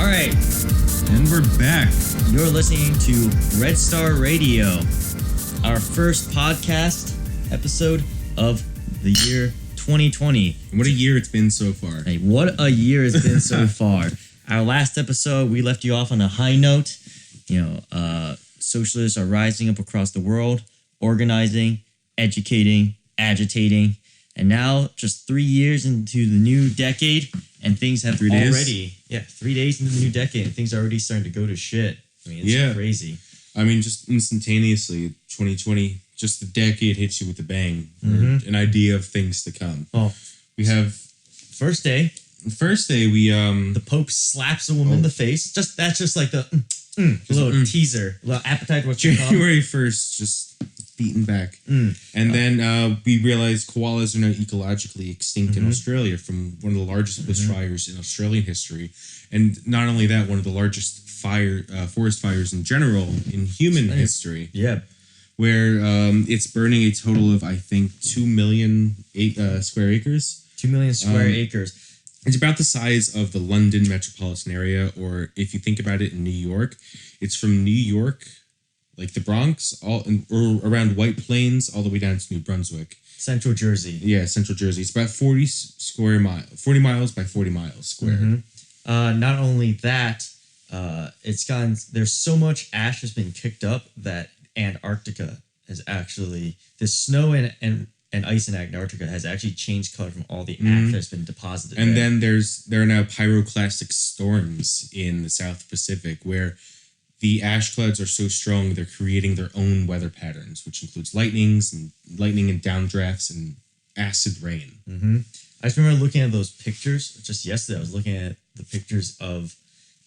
right, And we're back. you're listening to Red Star Radio, our first podcast episode of the year 2020. What a year it's been so far. Hey, what a year it's been so far. Our last episode, we left you off on a high note. Socialists are rising up across the world, organizing, educating, agitating. And now, just 3 years into the new decade, and things have 3 days? already... Yeah, 3 days into the new decade, and things are already starting to go to shit. I mean, it's crazy. I mean, just instantaneously, 2020, just the decade hits you with a bang. An idea of things to come. Oh, We have... first day, we... the Pope slaps a woman in the face. That's just like the little teaser, little appetizer. What you call January 1st, just beaten back. And then we realized koalas are now ecologically extinct in Australia from one of the largest bushfires in Australian history. And not only that, one of the largest forest fires in general in human history. Yeah. Where it's burning a total of, I think, 2 million square acres. 2 million square acres. It's about the size of the London metropolitan area, or if you think about it in New York, it's from New York, like the Bronx, or around White Plains, all the way down to New Brunswick. Central Jersey. Yeah, Central Jersey. It's about 40 miles by 40 miles square. Not only that, there's so much ash has been kicked up that Antarctica has actually, the snow and ice in Antarctica has actually changed color from all the ash that's been deposited. And then there are now pyroclastic storms in the South Pacific where the ash clouds are so strong they're creating their own weather patterns, which includes lightning and downdrafts and acid rain. I just remember looking at those pictures just yesterday. I was looking at the pictures of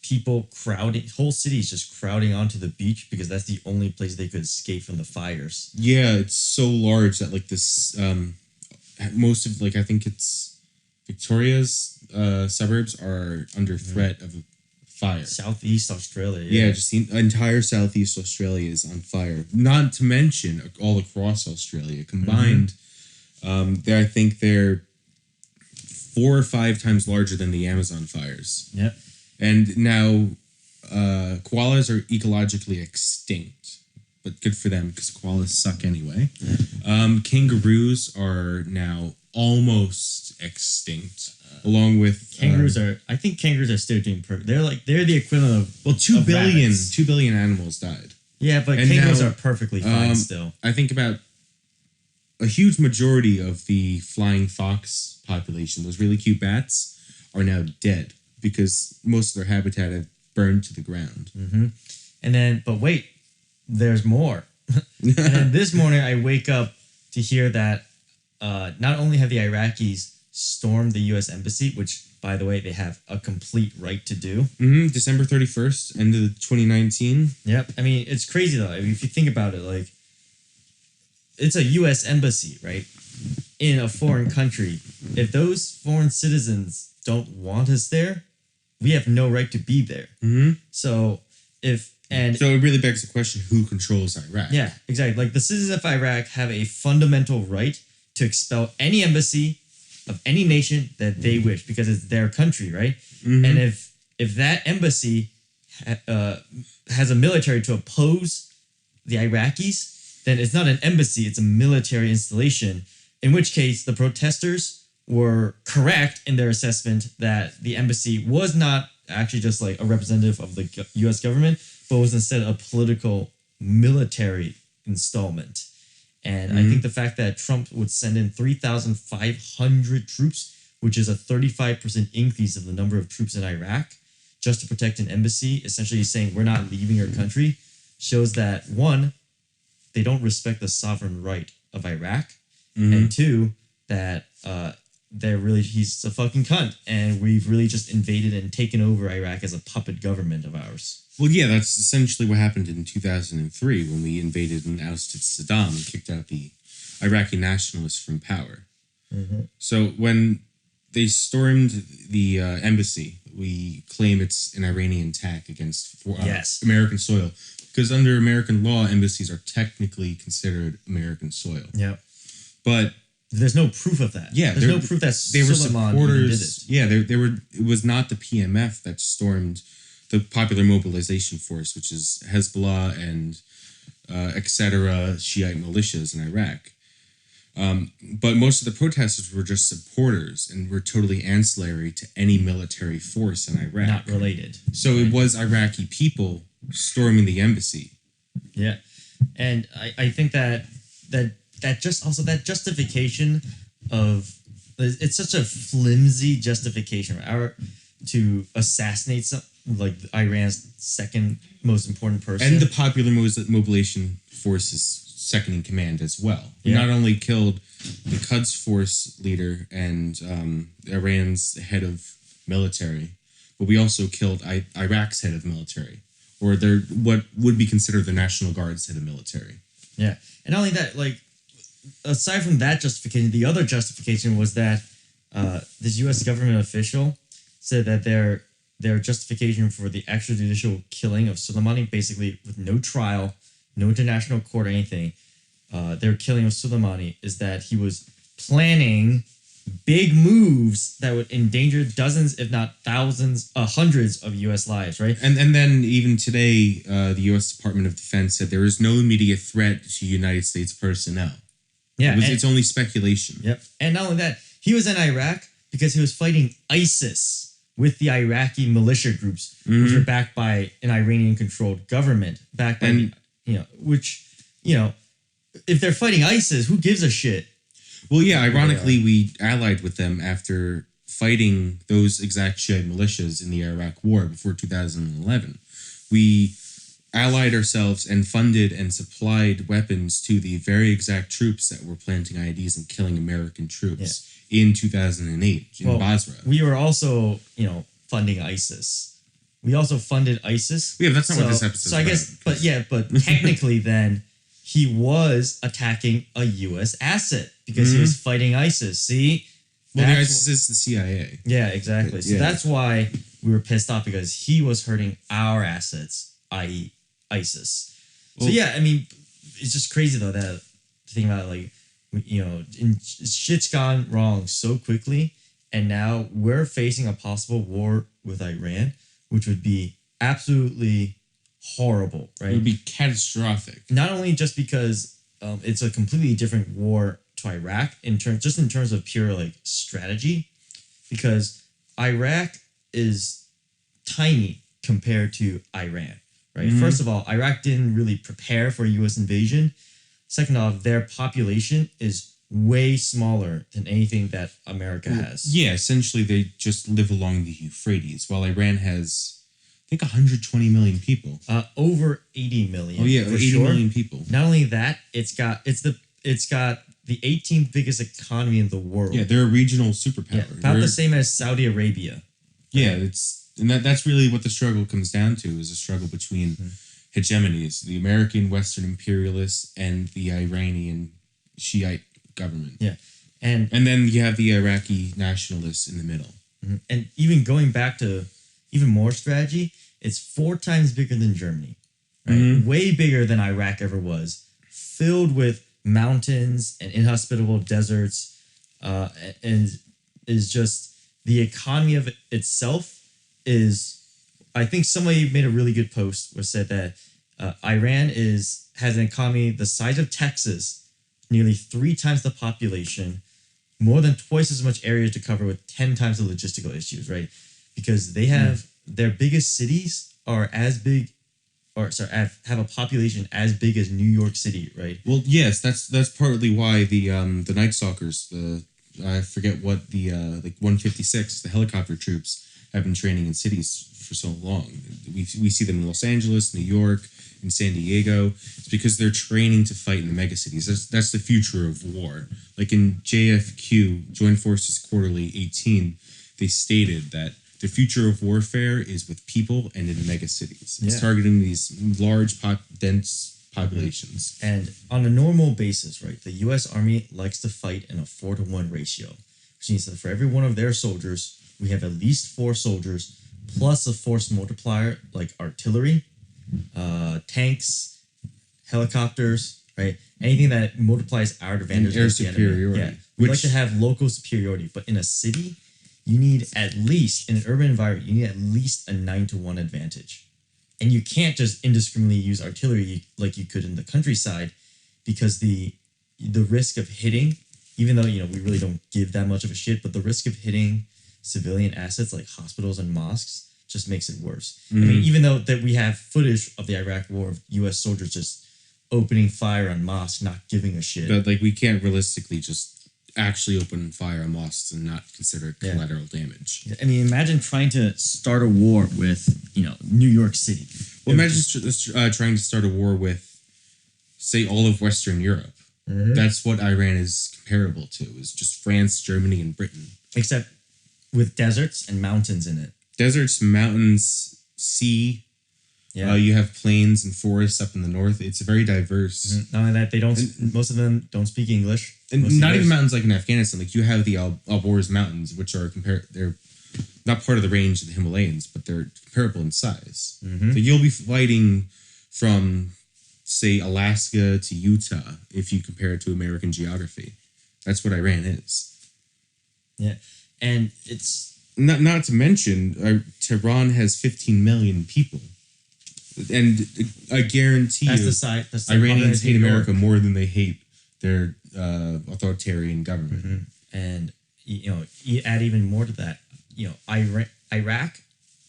people crowding, whole cities just crowding onto the beach because that's the only place they could escape from the fires. Yeah, it's so large that like this, most of I think it's Victoria's suburbs are under threat of a fire. Southeast Australia. Yeah, just the entire Southeast Australia is on fire. Not to mention all across Australia combined. I think they're 4 or 5 times larger than the Amazon fires. Yep. And now koalas are ecologically extinct, but good for them because koalas suck anyway. Kangaroos are now almost extinct, along with kangaroos I think kangaroos are still doing perfect. They're the equivalent of 2 billion animals died. Yeah, but And kangaroos now, are perfectly fine still. I think about a huge majority of the flying fox population, those really cute bats, are now dead because most of their habitat have burned to the ground. And then, but wait, there's more. And then this morning I wake up to hear that not only have the Iraqis stormed the U.S. Embassy, which, by the way, they have a complete right to do. December 31st, end of 2019. Yep. I mean, it's crazy, though. I mean, if you think about it, like, it's a U.S. embassy, right, in a foreign country. If those foreign citizens don't want us there, we have no right to be there. So it really begs the question, who controls Iraq? Yeah, exactly. Like, the citizens of Iraq have a fundamental right to expel any embassy of any nation that they wish because it's their country, right? And if that embassy has a military to oppose the Iraqis, then it's not an embassy, it's a military installation, in which case the protesters were correct in their assessment that the embassy was not actually just like a representative of the U.S. government, but was instead a political military installment. And I think the fact that Trump would send in 3,500 troops, which is a 35% increase of the number of troops in Iraq, just to protect an embassy, essentially saying we're not leaving your country, shows that, one, they don't respect the sovereign right of Iraq, and two, that he's a fucking cunt, and we've really just invaded and taken over Iraq as a puppet government of ours. Well, yeah, that's essentially what happened in 2003 when we invaded and ousted Saddam and kicked out the Iraqi nationalists from power. So when they stormed the embassy, we claim it's an Iranian attack against American soil. Because under American law, embassies are technically considered American soil. Yeah. But there's no proof of that. Yeah, there's no proof that they were Soleimani supporters. did it. Yeah, they were. It was not the PMF that stormed the Popular Mobilization Force, which is Hezbollah and etc. Shiite militias in Iraq. But most of the protesters were just supporters and were totally ancillary to any military force in Iraq. Not related. So it was Iraqi people storming the embassy. Yeah. And I think that justification of, it's such a flimsy justification, right? To assassinate like Iran's second most important person. And the Popular Mobilization Force's second in command as well. We not only killed the Quds Force leader and Iran's head of military, but we also killed Iraq's head of military, or what would be considered the National Guard's head of military. Yeah. And not only that, like, aside from that justification, the other justification was that this U.S. government official said that their justification for the extrajudicial killing of Soleimani, basically with no trial, no international court or anything, their killing of Soleimani is that he was planning big moves that would endanger dozens, if not thousands, hundreds of U.S. lives, right? And then even today, the U.S. Department of Defense said there is no immediate threat to United States personnel. Yeah, it's only speculation. Yep. And not only that, he was in Iraq because he was fighting ISIS with the Iraqi militia groups, which are backed by an Iranian-controlled government, backed by, if they're fighting ISIS, who gives a shit? Well, yeah, ironically, we allied with them after fighting those exact Shiite militias in the Iraq War before 2011. We allied ourselves and funded and supplied weapons to the very exact troops that were planting IEDs and killing American troops in 2008 in Basra. We were also, funding ISIS. We also funded ISIS. Yeah, that's not what this episode is So I guess, but technically then, he was attacking a U.S. asset because he was fighting ISIS. See? Well, the ISIS is the CIA. Yeah, exactly. So that's why we were pissed off, because he was hurting our assets, i.e. ISIS. Well, so yeah, I mean, it's just crazy though that to think about, like, shit's gone wrong so quickly, and now we're facing a possible war with Iran, which would be absolutely horrible, right? It would be catastrophic. Not only just because it's a completely different war to Iraq in terms of pure, like, strategy, because Iraq is tiny compared to Iran, right? First of all, Iraq didn't really prepare for a U.S. invasion. Second off, their population is way smaller than anything that America has. Yeah, essentially they just live along the Euphrates, while Iran has, I think, 120 million people. Over 80 million. Oh yeah, 80 million people. Not only that, it's got the 18th biggest economy in the world. Yeah, they're a regional superpower. Yeah, about the same as Saudi Arabia. Yeah, that's really what the struggle comes down to, is a struggle between hegemonies, the American Western imperialists and the Iranian Shiite government. Yeah. And then you have the Iraqi nationalists in the middle. And even going back to even more strategy, it's 4 times bigger than Germany, right? Way bigger than Iraq ever was, filled with mountains and inhospitable deserts, and is just, the economy of it itself is, I think somebody made a really good post where said that Iran has an economy the size of Texas, nearly 3 times the population, more than twice as much area to cover, with 10 times the logistical issues, right? Because they have their biggest cities are as big, have a population as big as New York City, right? Well, yes, that's partly why the Night Stalkers, I forget what the 156, the helicopter troops, have been training in cities for so long. We see them in Los Angeles, New York, in San Diego. It's because they're training to fight in the megacities. That's the future of war. Like in JFQ, Joint Forces Quarterly 18, they stated that the future of warfare is with people and in megacities. It's targeting these large, dense populations. And on a normal basis, right, the U.S. Army likes to fight in a 4-to-1 ratio, which means that for every one of their soldiers, we have at least 4 soldiers, plus a force multiplier like artillery, tanks, helicopters, right? Anything that multiplies our advantage. Air superiority. Yeah, we like to have local superiority, but in a city, you need at least, in an urban environment, you need at least a 9-to-1 advantage. And you can't just indiscriminately use artillery like you could in the countryside, because the risk of hitting, even though, we really don't give that much of a shit, but the risk of hitting civilian assets like hospitals and mosques just makes it worse. I mean, even though that we have footage of the Iraq War of U.S. soldiers just opening fire on mosques, not giving a shit. But we can't realistically just actually open fire on mosques and not consider it collateral damage. I mean, imagine trying to start a war with, New York City. Well, imagine trying to start a war with, say, all of Western Europe. That's what Iran is comparable to, is just France, Germany, and Britain. Except with deserts and mountains in it. Deserts, mountains, sea. Yeah. You have plains and forests up in the north. It's very diverse. Not only that, most of them don't speak English. And not even mountains like in Afghanistan. Like, you have the Alborz Mountains, which are they're not part of the range of the Himalayas, but they're comparable in size. So you'll be fighting from, say, Alaska to Utah if you compare it to American geography. That's what Iran is. Yeah. And it's... Not to mention, Tehran has 15 million people. And I guarantee that's Iranians hate America more than they hate their authoritarian government. And, you add even more to that. Iraq,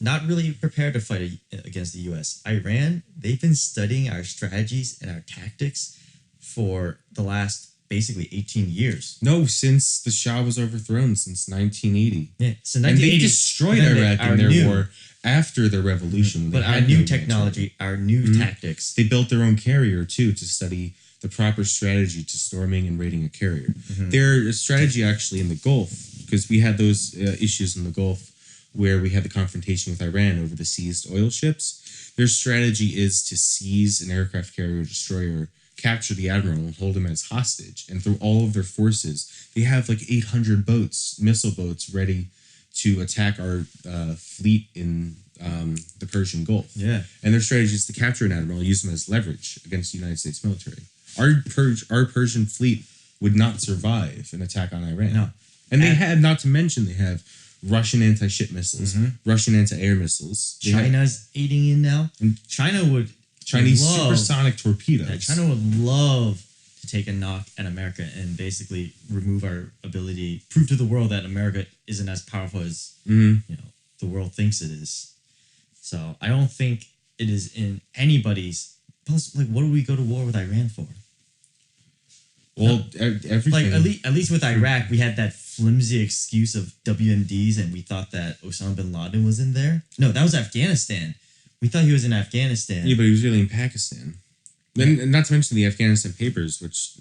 not really prepared to fight against the U.S. Iran, they've been studying our strategies and our tactics for the last basically 18 years. No, since the Shah was overthrown, since 1980. Yeah, so 1980. And they destroyed Iraq in their war after the revolution. But our new technology, our new tactics. They built their own carrier, too, to study the proper strategy to storming and raiding a carrier. Their strategy actually in the Gulf, because we had those issues in the Gulf where we had the confrontation with Iran over the seized oil ships. Their strategy is to seize an aircraft carrier destroyer, capture the admiral, and hold him as hostage. And through all of their forces, they have like 800 boats, missile boats, ready to attack our fleet in the Persian Gulf. Yeah. And their strategy is to capture an admiral and use him as leverage against the United States military. Our Persian fleet would not survive an attack on Iran. No. And they have, not to mention, they have Russian anti-ship missiles, Russian anti-air missiles. China's aiding in now. And Chinese supersonic torpedoes. Yeah, China would love to take a knock at America and basically remove our ability, prove to the world that America isn't as powerful as the world thinks it is. So I don't think it is in anybody's. Plus, like, what do we go to war with Iran for? Well, everything. Like at least with Iraq, we had that flimsy excuse of WMDs, and we thought that Osama bin Laden was in there. No, that was Afghanistan. We thought he was in Afghanistan. Yeah, but he was really in Pakistan. And not to mention the Afghanistan papers, which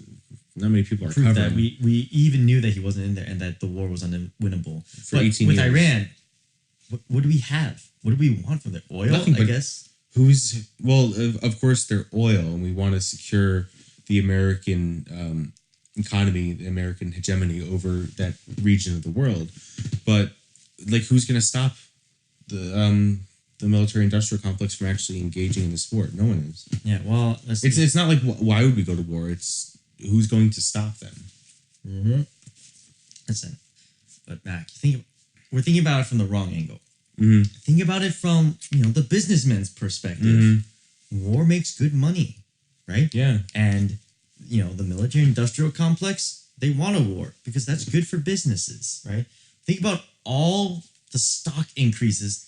not many people are covering. That we even knew that he wasn't in there and that the war was unwinnable. For 18 years. With Iran, what do we have? What do we want from the oil? Nothing, I guess. Of course, their oil, and we want to secure the American economy, the American hegemony over that region of the world. But like, who's going to stop the military-industrial complex from actually engaging in this war? No one is. Yeah, well, it's not like why would we go to war? It's who's going to stop them. Listen, but Mac, we're thinking about it from the wrong angle. Think about it from the businessman's perspective. War makes good money, right? Yeah, and the military-industrial complex, they want a war because that's good for businesses, right? Think about all the stock increases,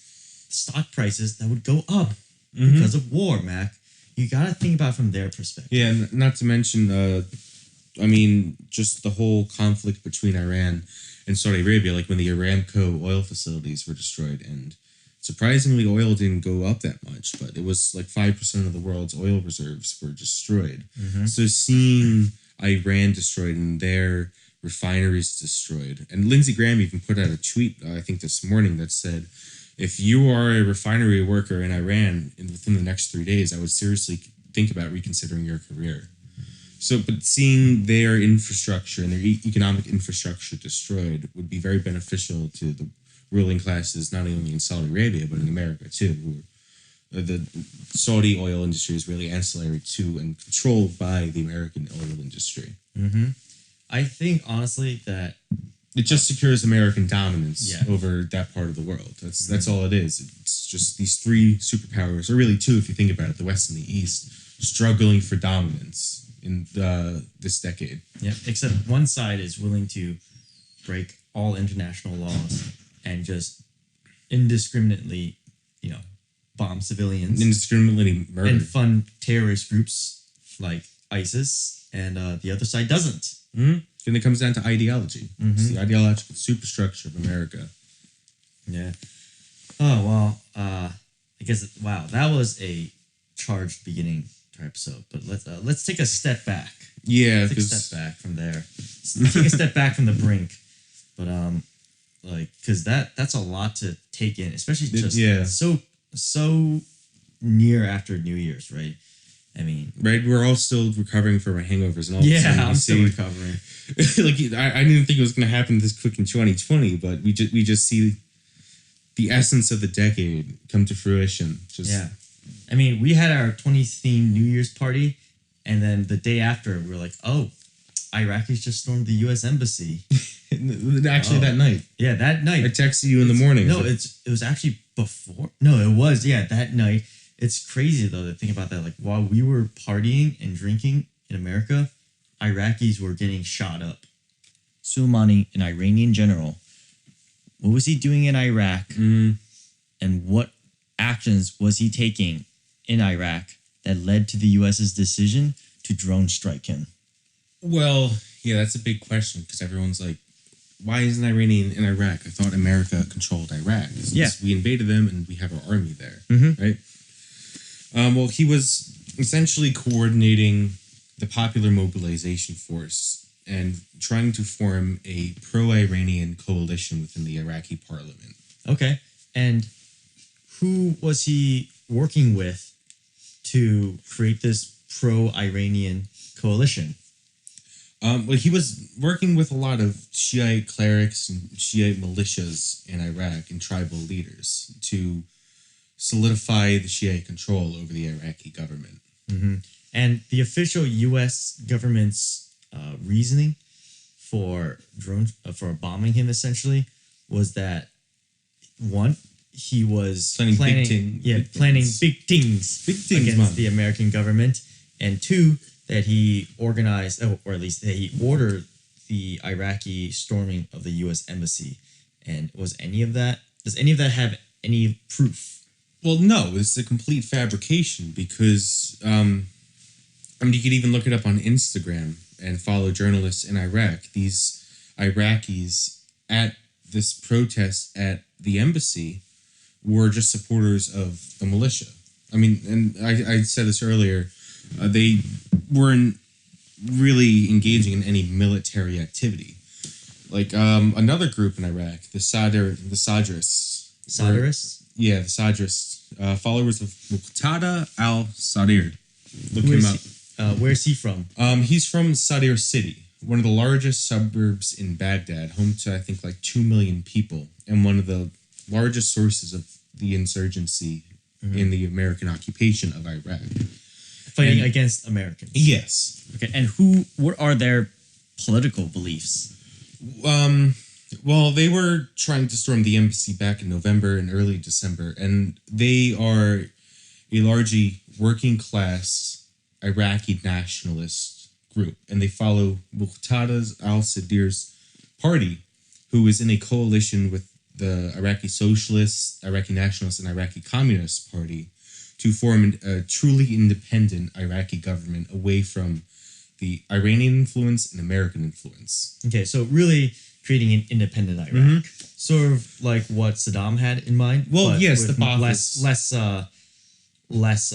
stock prices that would go up because of war, Mac. You got to think about it from their perspective. Yeah, not to mention, just the whole conflict between Iran and Saudi Arabia, like when the Aramco oil facilities were destroyed. And surprisingly, oil didn't go up that much, but it was like 5% of the world's oil reserves were destroyed. So seeing Iran destroyed and their refineries destroyed. And Lindsey Graham even put out a tweet, I think this morning, that said, if you are a refinery worker in Iran within the next 3 days, I would seriously think about reconsidering your career. So, but seeing their infrastructure and their economic infrastructure destroyed would be very beneficial to the ruling classes, not only in Saudi Arabia, but in America too. The Saudi oil industry is really ancillary to and controlled by the American oil industry. I think, honestly, that It just secures American dominance Yeah. over that part of the world. That's all it is. It's just these three superpowers, or really two if you think about it, the West and the East, struggling for dominance in this decade. Yeah, except one side is willing to break all international laws and just indiscriminately, bomb civilians Indiscriminately murder. and fund terrorist groups like ISIS, and the other side doesn't. And it comes down to ideology. It's the ideological superstructure of America. Yeah. Oh well. I guess that was a charged beginning to our episode. But let's take a step back. Yeah, Take a step back from there. Take a step back from the brink. But because that's a lot to take in, especially just so near after New Year's, right? I mean, right, we're all still recovering from our hangovers, and all of a sudden I'm still recovering. like I didn't think it was going to happen this quick in 2020, but we just see the essence of the decade come to fruition. I mean, we had our 20th New Year's party, and then the day after, we were like, oh, Iraqis just stormed the U.S. embassy. Actually, that night. Yeah, that night. I texted you in the morning. No, it was actually before. No, it was, that night. It's crazy, though, to think about that. Like, while we were partying and drinking in America, Iraqis were getting shot up. Soleimani, an Iranian general, what was he doing in Iraq? And what actions was he taking in Iraq that led to the U.S.'s decision to drone strike him? Well, yeah, that's a big question, because everyone's like, why isn't Iranian in Iraq? I thought America controlled Iraq. We invaded them and we have our army there, right? Well, he was essentially coordinating the popular mobilization force and trying to form a pro-Iranian coalition within the Iraqi parliament. Okay. And who was he working with to create this pro-Iranian coalition? Well, he was working with a lot of Shiite clerics and Shiite militias in Iraq and tribal leaders to solidify the Shiite control over the Iraqi government. And the official U.S. government's reasoning for bombing him essentially was that one, he was planning big things against the American government, and two, that he organized, or at least that he ordered the Iraqi storming of the U.S. embassy. And does any of that have any proof? Well, no, it's a complete fabrication because, you could even look it up on Instagram and follow journalists in Iraq. These Iraqis at this protest at the embassy were just supporters of the militia. I mean, and I said this earlier, they weren't really engaging in any military activity. Like another group in Iraq, the Sadrists. Sadrists? Yeah, the Sadrists, followers of Muqtada Al-Sadr. Look him up. Where's he from? He's from Sadr City, one of the largest suburbs in Baghdad, home to I think like 2 million people, and one of the largest sources of the insurgency in the American occupation of Iraq. Fighting against Americans. Yes. Okay, and what are their political beliefs? Well, they were trying to storm the embassy back in November and early December, and they are a largely working class Iraqi nationalist group, and they follow Muqtada Al-Sadr's party, who is in a coalition with the Iraqi Socialists, Iraqi Nationalists, and Iraqi Communist Party to form a truly independent Iraqi government away from the Iranian influence and American influence. Okay, so really creating an independent Iraq. Sort of like what Saddam had in mind. Well, yes, the less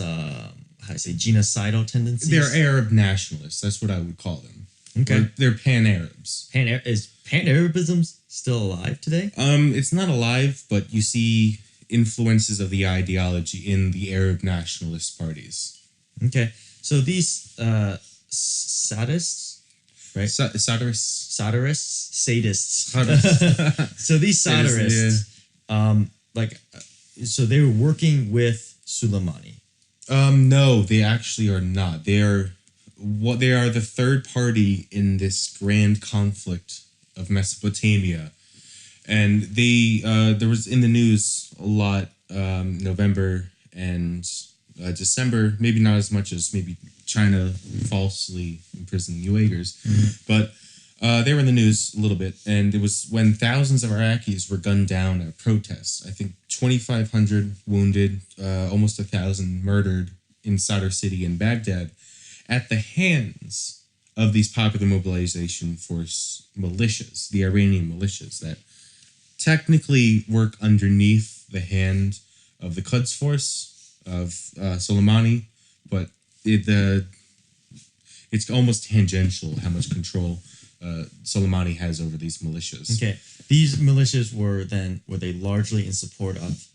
how do I say, genocidal tendencies. They're Arab nationalists. That's what I would call them. Okay. They're Pan-Arabs. Is Pan-Arabism still alive today? It's not alive, but you see influences of the ideology in the Arab nationalist parties. Okay. So these sadists, right? Sadrists. Sadists. So these Sadrists, so they were working with Soleimani. No, they actually are not. They are the third party in this grand conflict of Mesopotamia. And they there was in the news a lot November and December, maybe not as much as maybe China falsely imprisoning Uyghurs, but they were in the news a little bit, and it was when thousands of Iraqis were gunned down at protests. I think 2,500 wounded, almost 1,000 murdered in Sadr City in Baghdad at the hands of these popular mobilization force militias, the Iranian militias that technically work underneath the hand of the Quds Force of Soleimani, but it's almost tangential how much control Soleimani has over these militias. Okay, these militias were they largely in support of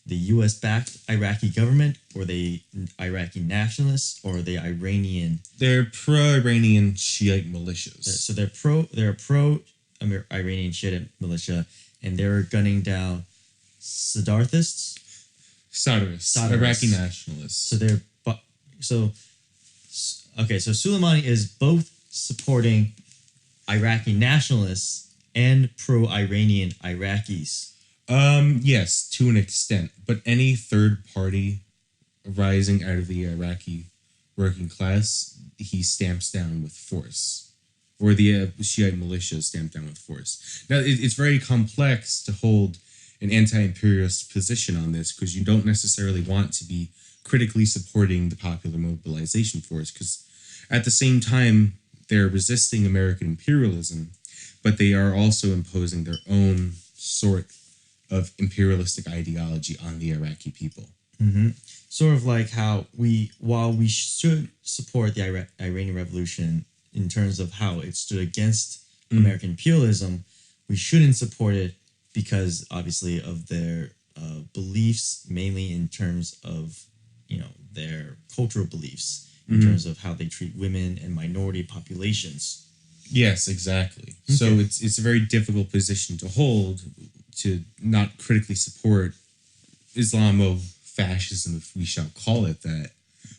the U.S.-backed Iraqi government, or the Iraqi nationalists, or the Iranian? They're pro-Iranian Shiite militias. So they're a pro-Iranian Shiite militia, and they're gunning down Sadrists, Iraqi nationalists. So Soleimani is both supporting Iraqi nationalists and pro-Iranian Iraqis. Yes, to an extent, but any third party rising out of the Iraqi working class, he stamps down with force, or the Shiite militia stamped down with force. Now, it's very complex to hold an anti-imperialist position on this, because you don't necessarily want to be critically supporting the popular mobilization force, because at the same time, they're resisting American imperialism, but they are also imposing their own sort of imperialistic ideology on the Iraqi people. Mm-hmm. Sort of like how while we should support the Iranian Revolution in terms of how it stood against American imperialism, we shouldn't support it because obviously of their beliefs, mainly in terms of their cultural beliefs, in terms of how they treat women and minority populations. Yes, exactly. Okay. So it's a very difficult position to hold, to not critically support Islamo-fascism, if we shall call it that,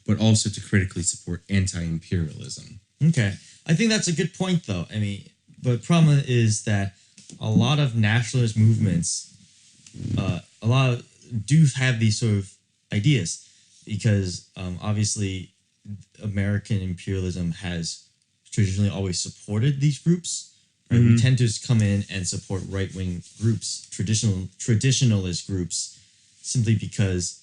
but also to critically support anti-imperialism. Okay. I think that's a good point, though. I mean, but the problem is that a lot of nationalist movements, do have these sort of ideas, because obviously American imperialism has traditionally always supported these groups. Right? We tend to just come in and support right-wing groups, traditionalist groups, simply because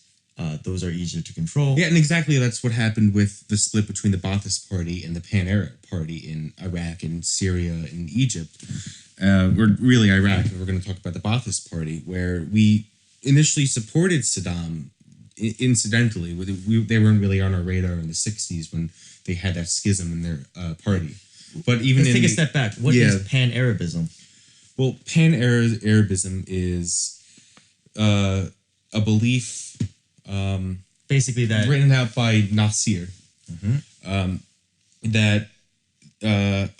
those are easier to control. Yeah, and exactly that's what happened with the split between the Ba'athist Party and the Pan-Arab Party in Iraq and Syria and Egypt. Or really Iraq, and we're going to talk about the Ba'athist Party, where we initially supported Saddam. Incidentally, they weren't really on our radar in the 60s when they had that schism in their party. But even let's take a step back. What is Pan-Arabism? Well, Pan-Arabism is a belief, basically that written out by Nasir, that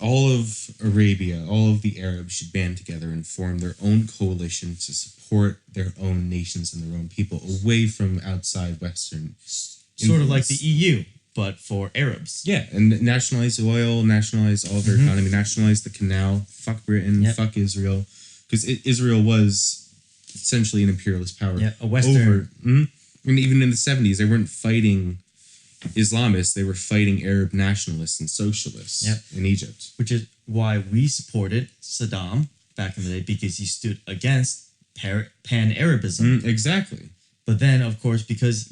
all of Arabia, all of the Arabs should band together and form their own coalition to support their own nations and their own people away from outside Western sort of like the EU, but for Arabs. Yeah, and nationalize oil, nationalize all their economy, nationalize the canal, fuck Britain, fuck Israel. Because Israel was essentially an imperialist power. Yeah, a Western. And even in the 70s, they weren't fighting Islamists, they were fighting Arab nationalists and socialists in Egypt. Which is why we supported Saddam back in the day, because he stood against Pan-Arabism. Exactly. But then, of course, because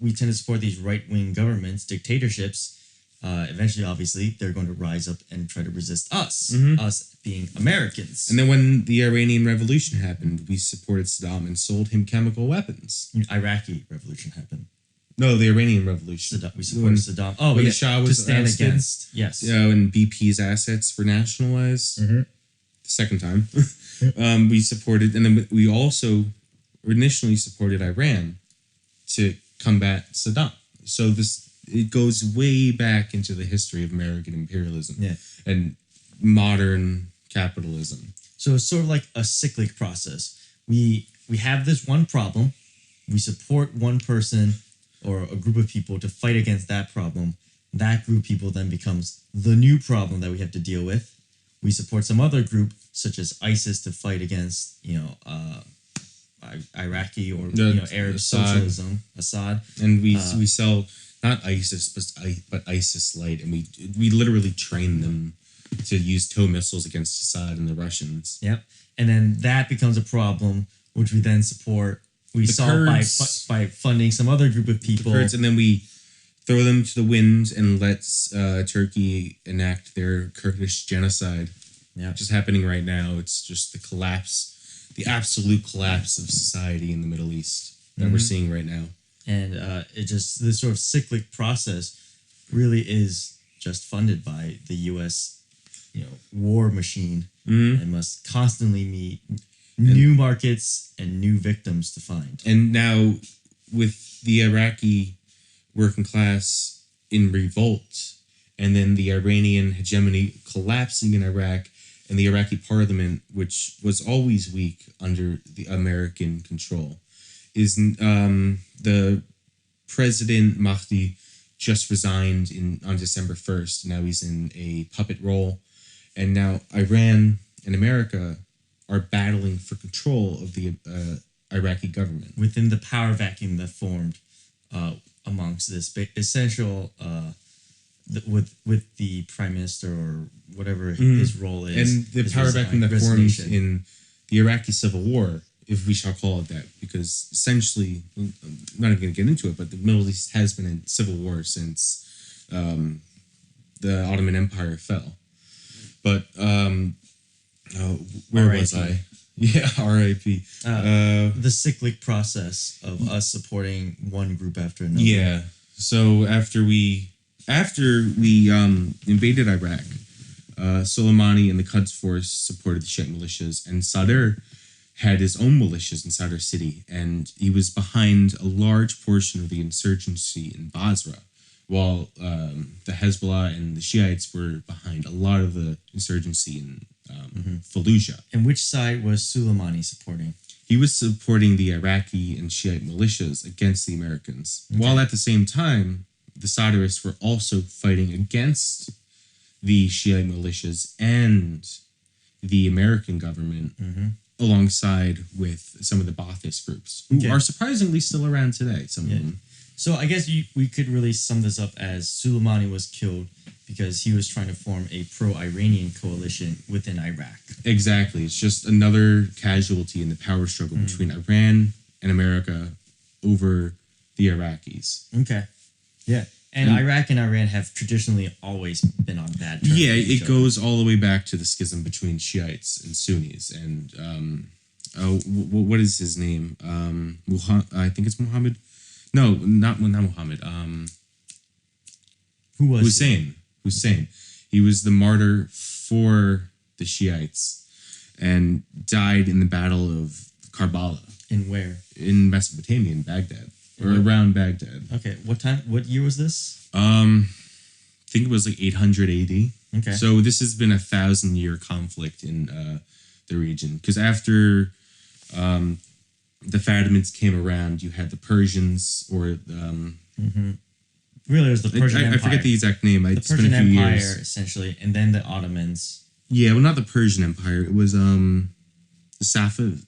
we tend to support these right-wing governments, dictatorships, eventually, obviously, they're going to rise up and try to resist us, us being Americans. And then when the Iranian Revolution happened, we supported Saddam and sold him chemical weapons. Iraqi Revolution happened. No, the Iranian Revolution. We supported Saddam. Oh, when the Shah was to stand ousted, against. Yes. And BP's assets were nationalized. The second time. We supported, and then we also initially supported Iran to combat Saddam. So it goes way back into the history of American imperialism and modern capitalism. So it's sort of like a cyclic process. We have this one problem. We support one person or a group of people to fight against that problem. That group of people then becomes the new problem that we have to deal with. we support some other group such as ISIS to fight against Iraqi or Arab Assad. socialism, Assad. And we sell not ISIS but ISIS light, and we literally train them to use tow missiles against Assad and the Russians. Yep. And then that becomes a problem, which we then support. We solve by funding some other group of people. The Kurds, and then we throw them to the wind and let Turkey enact their Kurdish genocide. Yeah. Which is happening right now. It's just the absolute collapse of society in the Middle East that we're seeing right now. And it just, this sort of cyclic process really is just funded by the U.S. War machine, and must constantly meet new markets and new victims to find. And now, with the Iraqi working class in revolt, and then the Iranian hegemony collapsing in Iraq, and the Iraqi parliament, which was always weak under the American control, is the president Mehdi just resigned on December 1st. Now he's in a puppet role. And now Iran and America are battling for control of the Iraqi government. Within the power vacuum that formed amongst this essential, with the prime minister or whatever his role is. And the power vacuum that formed in the Iraqi civil war, if we shall call it that, because essentially, I'm not even going to get into it, but the Middle East has been in civil war since the Ottoman Empire fell. But where was I? Yeah, R.I.P. The cyclic process of us supporting one group after another. Yeah. So after we invaded Iraq, Soleimani and the Quds Force supported the Shiite militias, and Sadr had his own militias in Sadr city, and he was behind a large portion of the insurgency in Basra, while the Hezbollah and the Shiites were behind a lot of the insurgency in Fallujah. And which side was Soleimani supporting? He was supporting the Iraqi and Shiite militias against the Americans, while at the same time, the Sadrists were also fighting against the Shiite militias and the American government, alongside with some of the Ba'athist groups, who are surprisingly still around today, some of them. So I guess we could really sum this up as Soleimani was killed because he was trying to form a pro-Iranian coalition within Iraq. Exactly. It's just another casualty in the power struggle between Iran and America over the Iraqis. Okay. Yeah. And Iraq and Iran have traditionally always been on bad terms. Yeah, it goes all the way back to the schism between Shiites and Sunnis. And what is his name? I think it's Muhammad. No, not Muhammad. Who was Hussein? Hussein. He was the martyr for the Shiites and died in the Battle of Karbala. In where? In Mesopotamia, in Baghdad. Or around Baghdad. Okay. What year was this? I think it was like 800 AD. Okay. So this has been a 1,000-year conflict in the region. Because after the Fatimids came around, you had the Persians, or really, it was the Persian Empire. I forget the exact name. The Persian Empire, essentially, and then the Ottomans. Yeah, well, not the Persian Empire. It was the Safavids.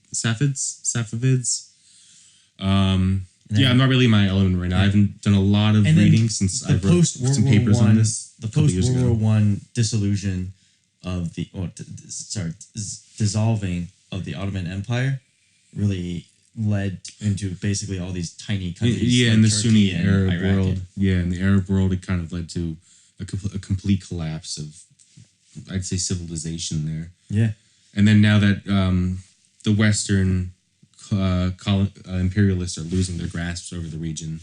I'm not really in my element right now. I haven't done a lot of reading since I wrote some papers on this. The post-World War I dissolution of dissolving of the Ottoman Empire really led into basically all these tiny countries. Yeah, like in the Turkey Sunni and Arab Iraq. world. Yeah, in the Arab world, it kind of led to a complete collapse of, I'd say, civilization there. Yeah. And then now that the Western imperialists are losing their grasps over the region,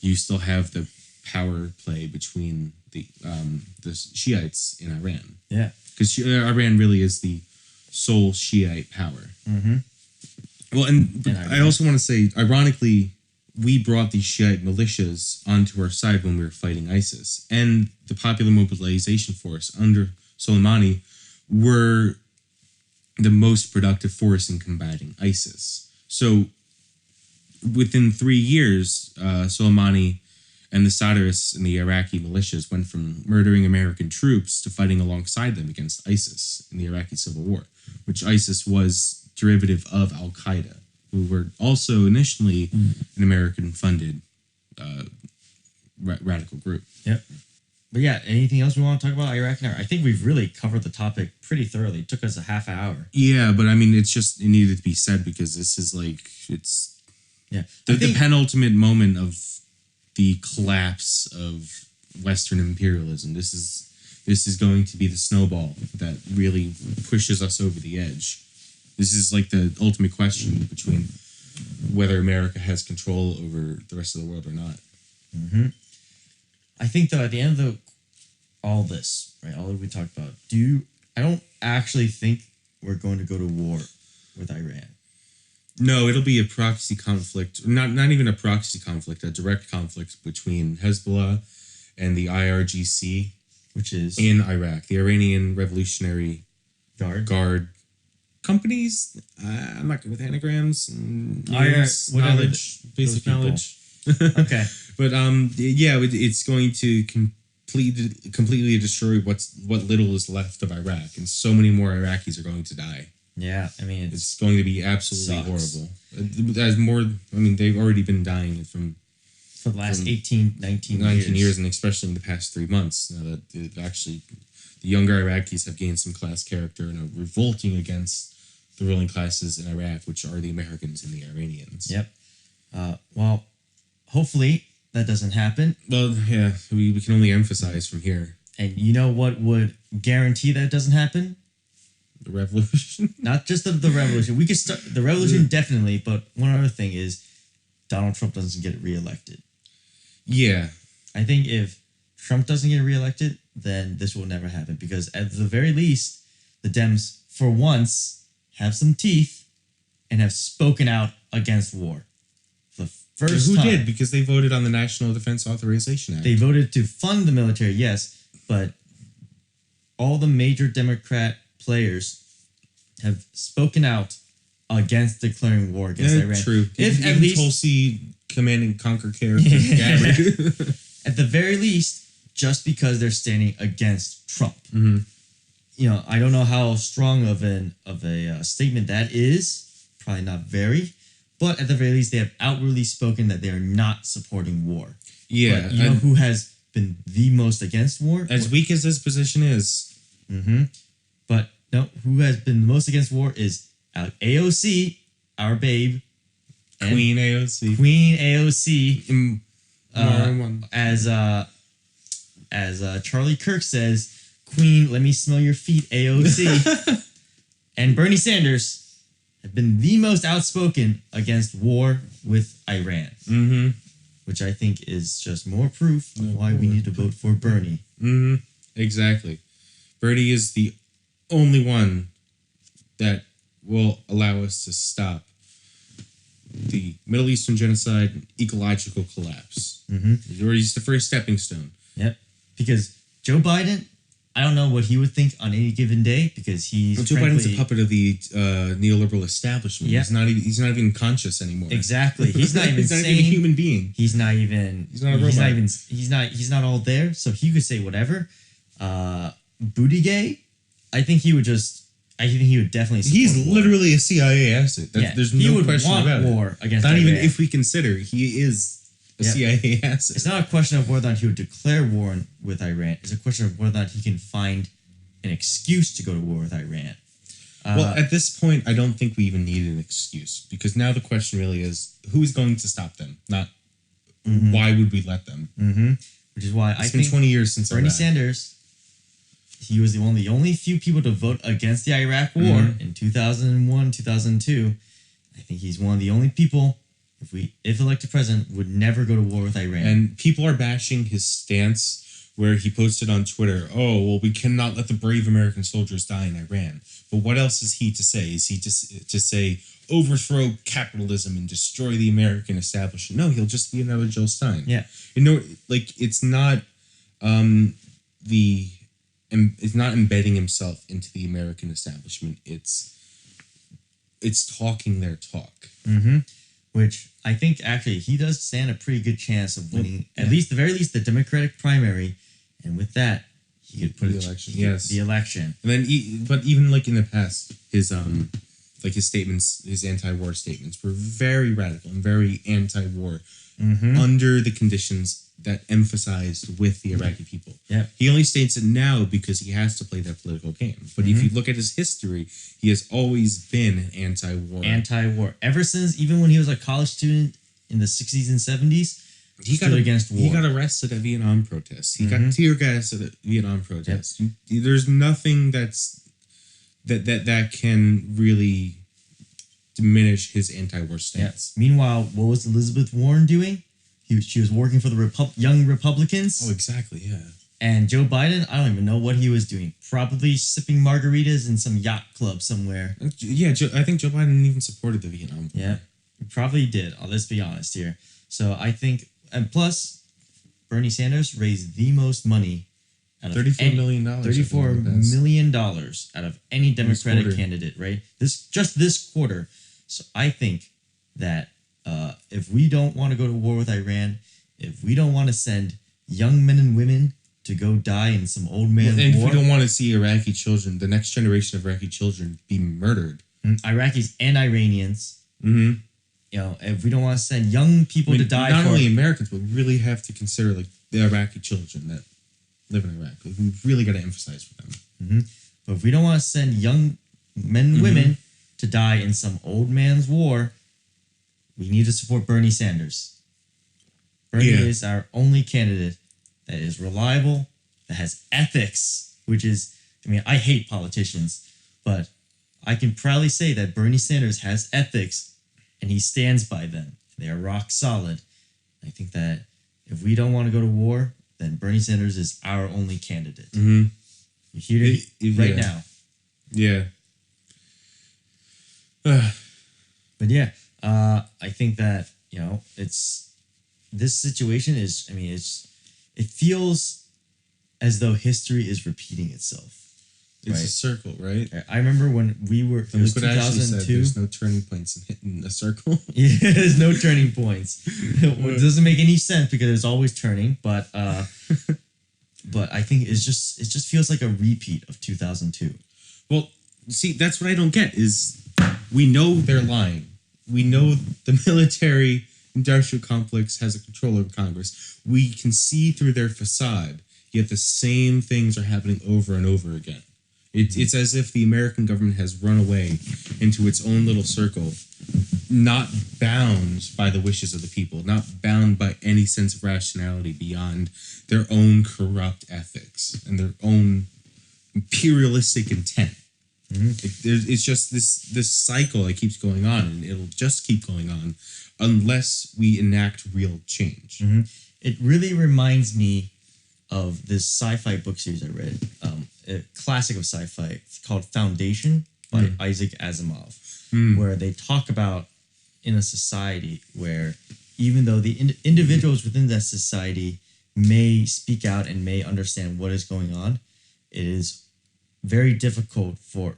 you still have the power play between the Shiites in Iran. Yeah. Because Iran really is the sole Shiite power. Well, and I also want to say, ironically, we brought these Shiite militias onto our side when we were fighting ISIS. And the Popular Mobilization Force under Soleimani were the most productive force in combating ISIS. So within 3 years, Soleimani And the Sadrists and the Iraqi militias went from murdering American troops to fighting alongside them against ISIS in the Iraqi Civil War, which ISIS was derivative of Al-Qaeda, who were also initially an American-funded radical group. Yep. But yeah, anything else we want to talk about Iraq now? I think we've really covered the topic pretty thoroughly. It took us a half hour. Yeah, but I mean, it needed to be said because this is the penultimate moment of the collapse of Western imperialism. This is going to be the snowball that really pushes us over the edge. This is like the ultimate question between whether America has control over the rest of the world or not. Mm-hmm. I think though at the end of all this, right, all that we talked about, I don't actually think we're going to go to war with Iran. No, it'll be a proxy conflict, not even a proxy conflict, a direct conflict between Hezbollah and the IRGC, which is in Iraq, the Iranian Revolutionary Guard companies. I'm not good with anagrams. Basic knowledge. Okay. But it's going to completely destroy what little is left of Iraq, and so many more Iraqis are going to die. Yeah, I mean it's going to be absolutely horrible. They've already been dying for the last 19 years, and especially in the past 3 months. Now that the younger Iraqis have gained some class character and are revolting against the ruling classes in Iraq, which are the Americans and the Iranians. Yep. Well, hopefully that doesn't happen. Well, yeah, we can only emphasize from here. And you know what would guarantee that it doesn't happen? The revolution? Not just the revolution. We could start the revolution definitely, but one other thing is Donald Trump doesn't get reelected. Yeah. I think if Trump doesn't get reelected, then this will never happen because at the very least, the Dems, for once, have some teeth and have spoken out against war. For the first time. Who did? Because they voted on the National Defense Authorization Act. They voted to fund the military, yes, but all the major Democrat players have spoken out against declaring war against Iran. True. If at least Tulsi Command and Conquer character, at the very least, just because they're standing against Trump. Mm-hmm. You know, I don't know how strong of a statement that is. Probably not very, but at the very least, they have outwardly spoken that they are not supporting war. Yeah, but you know who has been the most against war? As weak as his position is. Mm-hmm. But no, who has been the most against war is AOC, our babe. Queen AOC. Queen AOC. As Charlie Kirk says, Queen, let me smell your feet, AOC. And Bernie Sanders have been the most outspoken against war with Iran. Mm-hmm. Which I think is just more proof of why we need to vote for Bernie. Mm-hmm. Exactly. Bernie is the only one that will allow us to stop the Middle Eastern genocide and ecological collapse. Mm-hmm. Or he's the first stepping stone. Yep. Because Joe Biden, I don't know what he would think on any given day because Joe Biden's a puppet of the neoliberal establishment. Yeah. He's not even conscious anymore. Exactly. He's not even he's not even a human being. He's not a robot. He's not all there. So he could say whatever. Buttigieg, I think he would definitely support He's war. literally a CIA asset. There's no question about war it. Against not Iran. even if we consider he is a CIA asset. It's not a question of whether or not he would declare war with Iran. It's a question of whether or not he can find an excuse to go to war with Iran. Well, at this point, I don't think we even need an excuse because now the question really is who is going to stop them, not why would we let them. Mm-hmm. Which is why it's been 20 years since Bernie Sanders. He was one of the only few people to vote against the Iraq War in 2001, 2002. I think he's one of the only people, if elected president, would never go to war with Iran. And people are bashing his stance where he posted on Twitter, "Oh, well, we cannot let the brave American soldiers die in Iran." But what else is he to say? Is he to say overthrow capitalism and destroy the American establishment? No, he'll just be another Joe Stein. Yeah, it's not it's not embedding himself into the American establishment. It's talking their talk. Mm-hmm. Which I think actually he does stand a pretty good chance of winning at least the very least the Democratic primary, and with that he could put the election. Yes, the election. And then, but even like in the past, his like his statements, his anti-war statements were very radical and very anti-war under the conditions that emphasized with the Iraqi people. Yeah, he only states it now because he has to play that political game. But if you look at his history, he has always been anti-war. Ever since, even when he was a college student in the 60s and 70s, he got against war. He got arrested at Vietnam protests. He got tear gas at a Vietnam protest. There's nothing that can really diminish his anti-war stance. Meanwhile, what was Elizabeth Warren doing? She was working for the Young Republicans. Oh, exactly, yeah. And Joe Biden, I don't even know what he was doing. Probably sipping margaritas in some yacht club somewhere. Yeah, I think Joe Biden even supported the Vietnam War. Yeah, he probably did. Let's be honest here. So I think, and plus, Bernie Sanders raised the most money out of $34 million. $34 million out of any Democratic candidate, right? This quarter. So I think that if we don't want to go to war with Iran, if we don't want to send young men and women to go die in some old man's war, and if we don't want to see Iraqi children, the next generation of Iraqi children, be murdered, Iraqis and Iranians, you know, if we don't want to send young people to die, not only Americans, but we really have to consider like the Iraqi children that live in Iraq. Like, we've really got to emphasize for them. But if we don't want to send young men and women to die in some old man's war, we need to support Bernie Sanders. Bernie is our only candidate that is reliable, that has ethics, which is, I mean, I hate politicians, but I can proudly say that Bernie Sanders has ethics and he stands by them. They are rock solid. I think that if we don't want to go to war, then Bernie Sanders is our only candidate. You're here right now. Yeah. But yeah, I think that, you know, this situation is, I mean, it feels as though history is repeating itself. It's a circle, right? I remember when we were, it was 2002. There's no turning points in hitting a circle. Yeah, there's no turning points. It doesn't make any sense because it's always turning, but I think it just feels like a repeat of 2002. Well, see, that's what I don't get is we know they're lying. We know the military industrial complex has a control over Congress. We can see through their facade, yet the same things are happening over and over again. It's as if the American government has run away into its own little circle, not bound by the wishes of the people, not bound by any sense of rationality beyond their own corrupt ethics and their own imperialistic intent. It's just this cycle that keeps going on, and it'll just keep going on unless we enact real change. It really reminds me of this sci-fi book series I read, a classic of sci-fi called Foundation by Isaac Asimov, where they talk about in a society where even though the individuals within that society may speak out and may understand what is going on, it is very difficult for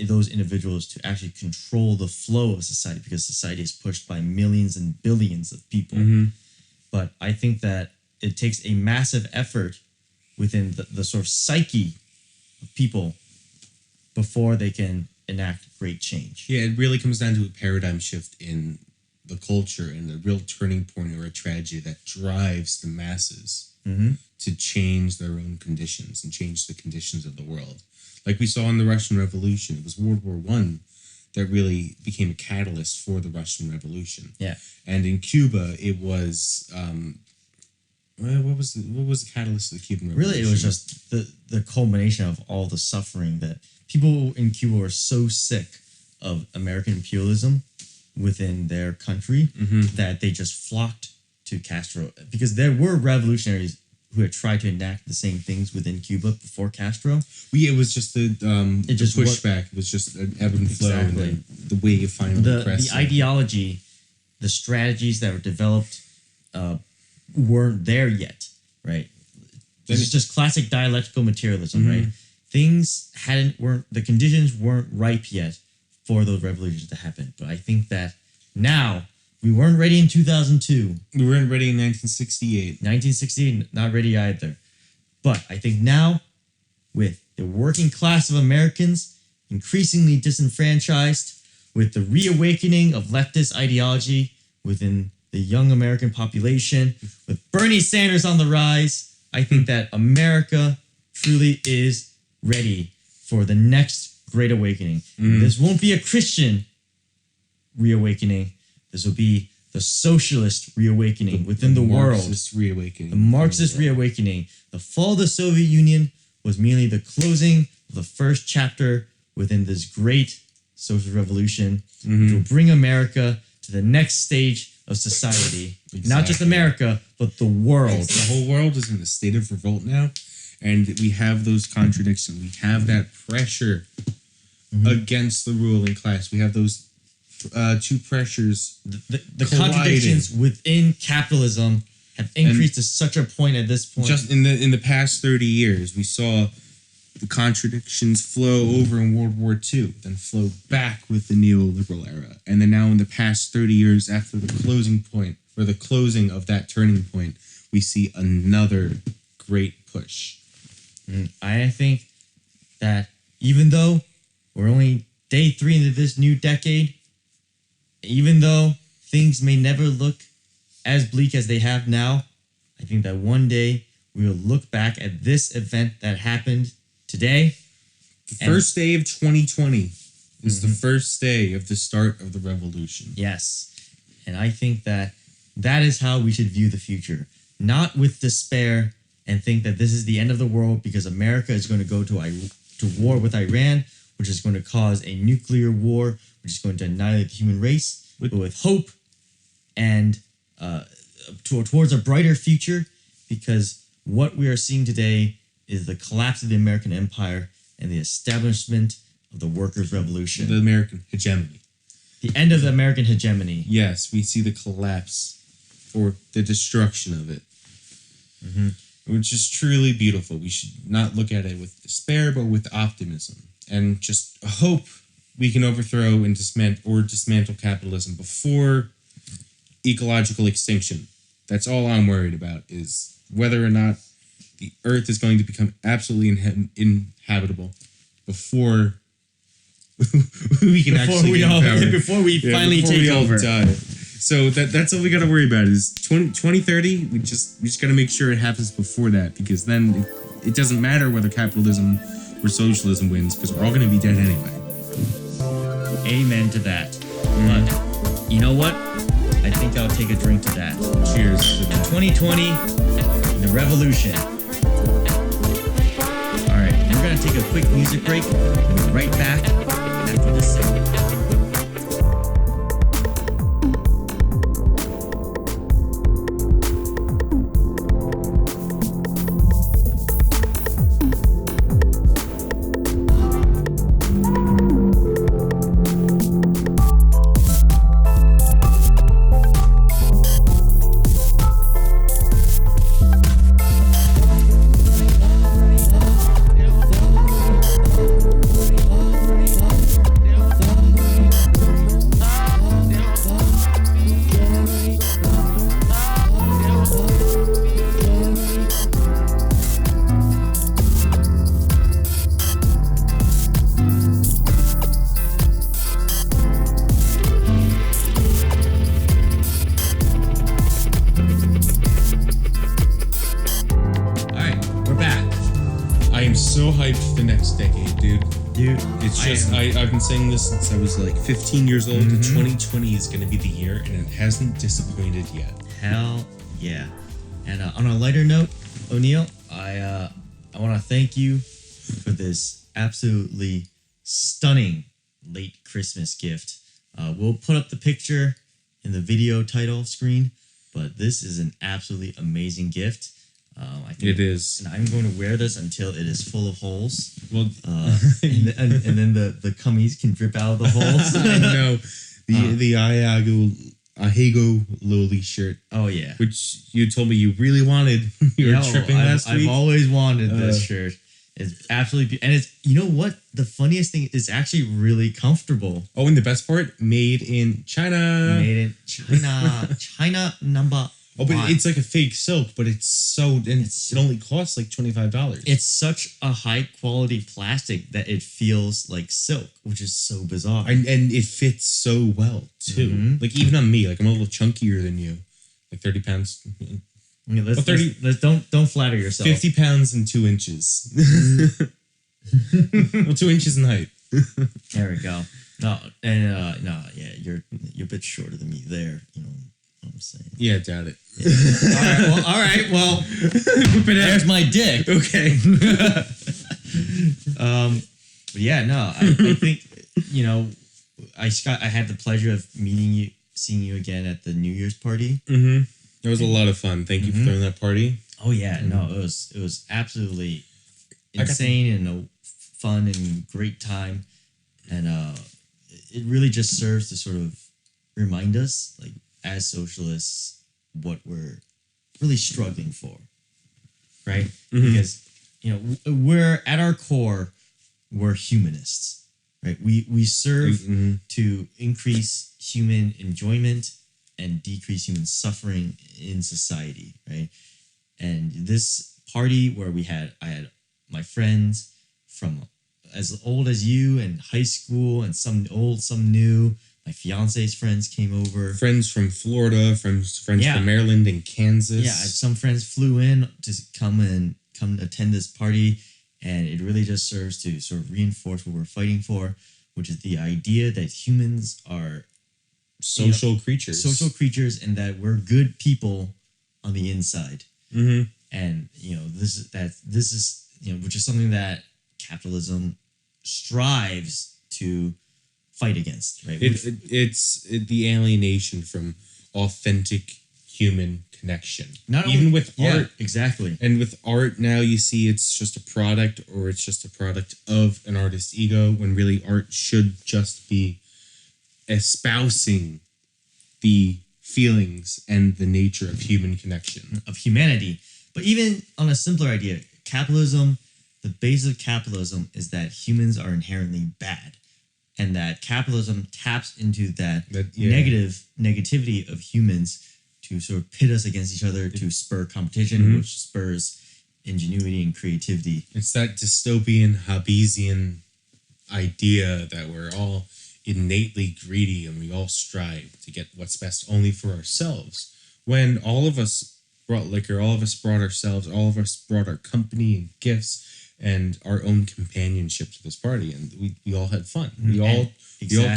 those individuals to actually control the flow of society because society is pushed by millions and billions of people. But I think that it takes a massive effort within the sort of psyche of people before they can enact great change. Yeah, it really comes down to a paradigm shift in the culture and a real turning point or a tragedy that drives the masses to change their own conditions and change the conditions of the world. Like we saw in the Russian Revolution, it was World War I that really became a catalyst for the Russian Revolution. Yeah. And in Cuba, it was what was the catalyst of the Cuban Revolution? Really, it was just the culmination of all the suffering that people in Cuba were so sick of American imperialism within their country that they just flocked to Castro, because there were revolutionaries who had tried to enact the same things within Cuba before Castro. It was just the pushback. It was just an ebb and flow, Exactly. and the wave finally the ideology, the strategies that were developed weren't there yet, right? This is just classic dialectical materialism, right? Things the conditions weren't ripe yet for those revolutions to happen. But I think that now We weren't ready in 2002. We weren't ready in 1968. 1968, not ready either. But I think now, with the working class of Americans increasingly disenfranchised, with the reawakening of leftist ideology within the young American population, with Bernie Sanders on the rise, I think that America truly is ready for the next great awakening. This won't be a Christian reawakening. This will be the socialist reawakening within the world. Marxist reawakening. The Marxist reawakening. The fall of the Soviet Union was merely the closing of the first chapter within this great social revolution, which will bring America to the next stage of society. Not just America, but the world. The whole world is in a state of revolt now, and we have those contradictions. We have that pressure against the ruling class. We have those two pressures. The contradictions within capitalism have increased to such a point at this point. Just in the past 30 years, we saw the contradictions flow over in World War II, then flow back with the neoliberal era. And then now in the past 30 years after the closing point, or the closing of that turning point, we see another great push. I think that even though we're only day 3 into this new decade, even though things may never look as bleak as they have now, I think that one day we will look back at this event that happened today. The first day of 2020 is the first day of the start of the revolution. Yes. And I think that that is how we should view the future. Not with despair and think that this is the end of the world because America is going to go to war with Iran, which is going to cause a nuclear war, which is going to annihilate the human race, but with hope and towards a brighter future, because what we are seeing today is the collapse of the American empire and the establishment of the workers' revolution. The American hegemony. The end of the American hegemony. Yes, we see the collapse or the destruction of it, which is truly beautiful. We should not look at it with despair, but with optimism, and just hope we can overthrow and dismantle capitalism before ecological extinction. That's all I'm worried about, is whether or not the Earth is going to become absolutely inhabitable before we can finally take over. Die. So that's all we got to worry about is 2030. We just got to make sure it happens before that, because then it doesn't matter whether capitalism or socialism wins, because we're all going to be dead anyway. Amen to that. But you know what? I think I'll take a drink to that. Cheers to that. 2020, the revolution. All right, we're going to take a quick music break. We'll be right back after this segment. So hyped for the next decade, dude. It's just I've been saying this since I was like 15 years old. 2020 is going to be the year, and it hasn't disappointed yet. Hell yeah! And on a lighter note, O'Neill, I want to thank you for this absolutely stunning late Christmas gift. We'll put up the picture in the video title screen, but this is an absolutely amazing gift. I think it is, and I'm going to wear this until it is full of holes. Well, and then the cummies can drip out of the holes. I know the Aheago lowly shirt. Oh yeah, which you told me you really wanted. You were tripping last week. I've always wanted this shirt. It's absolutely, and it's, you know what? The funniest thing is actually really comfortable. Oh, and the best part, made in China. Made in China, China number. Oh, but one. it's like a fake silk, but it only costs like $25. It's such a high quality plastic that it feels like silk, which is so bizarre. And it fits so well too. Mm-hmm. Like even on me, like I'm a little chunkier than you, like 30 pounds. I mean, let's 30 don't flatter yourself. 50 pounds and 2 inches. Well, 2 inches in height. There we go. No, and no, yeah, you're a bit shorter than me there. You know what I'm saying? Yeah, doubt it. Yeah. All right. Well, there's my dick. Okay. But yeah, no, I think, you know, I had the pleasure of seeing you again at the New Year's party. Mm-hmm. It was a lot of fun. Thank you for throwing that party. Oh yeah, no, it was absolutely insane and a fun and great time, and it really just serves to sort of remind us, like as socialists, what we're really struggling for, right? Mm-hmm. Because you know we're at our core, we're humanists, right? We serve to increase human enjoyment and decrease human suffering in society, right? And this party where I had my friends from as old as you and high school, and some old, some new. My fiance's friends came over. Friends from Florida, friends from Maryland and Kansas. Yeah, some friends flew in to come attend this party, and it really just serves to sort of reinforce what we're fighting for, which is the idea that humans are social creatures, and that we're good people on the inside. Mm-hmm. And you know this is you know, which is something that capitalism strives to fight against, right? It's the alienation from authentic human connection. Not even only, with art, exactly. And with art now, you see it's just a product, or it's just a product of an artist's ego, when really art should just be espousing the feelings and the nature of human connection, of humanity. But even on a simpler idea, capitalism, the base of capitalism is that humans are inherently bad, and that capitalism taps into that negativity of humans to sort of pit us against each other, to spur competition, which spurs ingenuity and creativity. It's that dystopian Hobbesian idea that we're all innately greedy and we all strive to get what's best only for ourselves, when all of us brought liquor, all of us brought ourselves, all of us brought our company and gifts and our own companionship to this party, and we all had fun. We all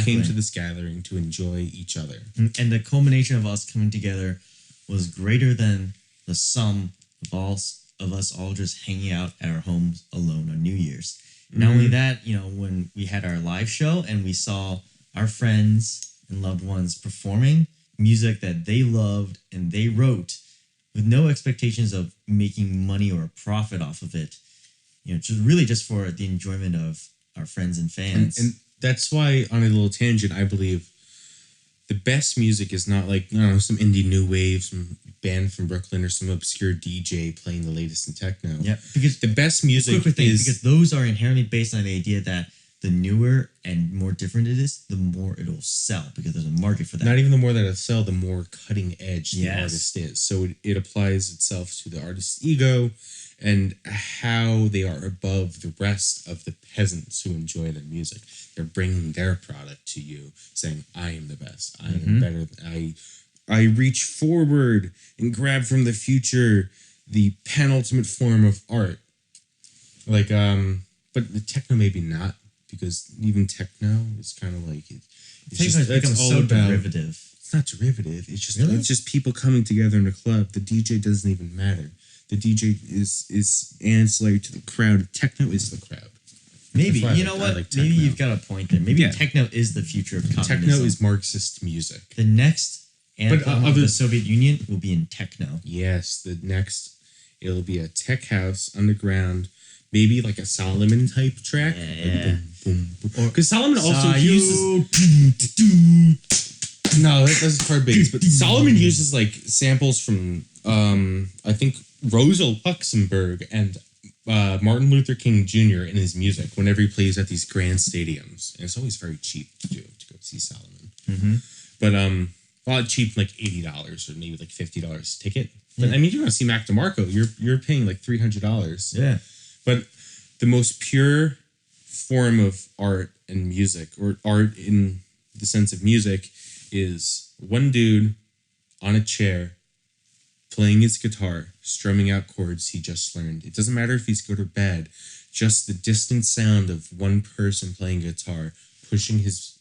came to this gathering to enjoy each other, and the culmination of us coming together was greater than the sum of us all just hanging out at our homes alone on New Year's. Not only that, you know, when we had our live show and we saw our friends and loved ones performing music that they loved and they wrote with no expectations of making money or a profit off of it, you know, just for the enjoyment of our friends and fans. And that's why, on a little tangent, I believe the best music is not like, I don't know, some indie new wave, some band from Brooklyn, or some obscure DJ playing the latest in techno. Yeah, because the best music because those are inherently based on the idea that the newer and more different it is, the more it'll sell, because there's a market for that. Not even the more that it'll sell, the more cutting edge the artist is. So it applies itself to the artist's ego and how they are above the rest of the peasants who enjoy their music. They're bringing their product to you, saying, I am the best. I am better. I reach forward and grab from the future the penultimate form of art. Like, but the techno maybe not, because even techno is kind of like Techno becomes so derivative. It's not derivative. It's just really? It's just people coming together in a club. The DJ doesn't even matter. The DJ is ancillary to the crowd. Techno is the crowd. Maybe, you know what? Maybe you've got a point there. Maybe techno is the future of communism. Techno is Marxist music. The next anthem of the Soviet Union will be in techno. Yes, the next, it'll be a tech house underground, maybe like a Solomon type track. Yeah. Because Solomon also uses... No, that's card bass. But Solomon uses like samples from, I think, Rosa Luxemburg and Martin Luther King Jr. in his music whenever he plays at these grand stadiums. And it's always very cheap to go see Solomon. Mm-hmm. But a lot cheap, like $80 or maybe like $50 ticket. But I mean, you want to see Mac DeMarco, you're paying like $300. Yeah. But the most pure form of art and music, or art in the sense of music, is one dude on a chair playing his guitar, strumming out chords he just learned. It doesn't matter if he's good or bad, just the distant sound of one person playing guitar, pushing his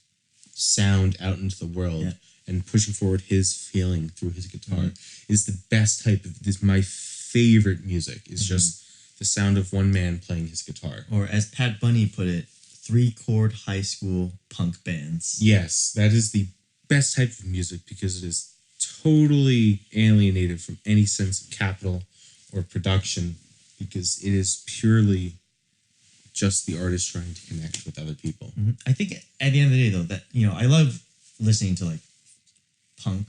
sound out into the world and pushing forward his feeling through his guitar is the best type of this. My favorite music is just the sound of one man playing his guitar. Or as Pat Bunny put it, 3-chord high school punk bands. Yes, that is the best type of music because it is totally alienated from any sense of capital or production, because it is purely just the artist trying to connect with other people. I think at the end of the day, though, that, you know, I love listening to like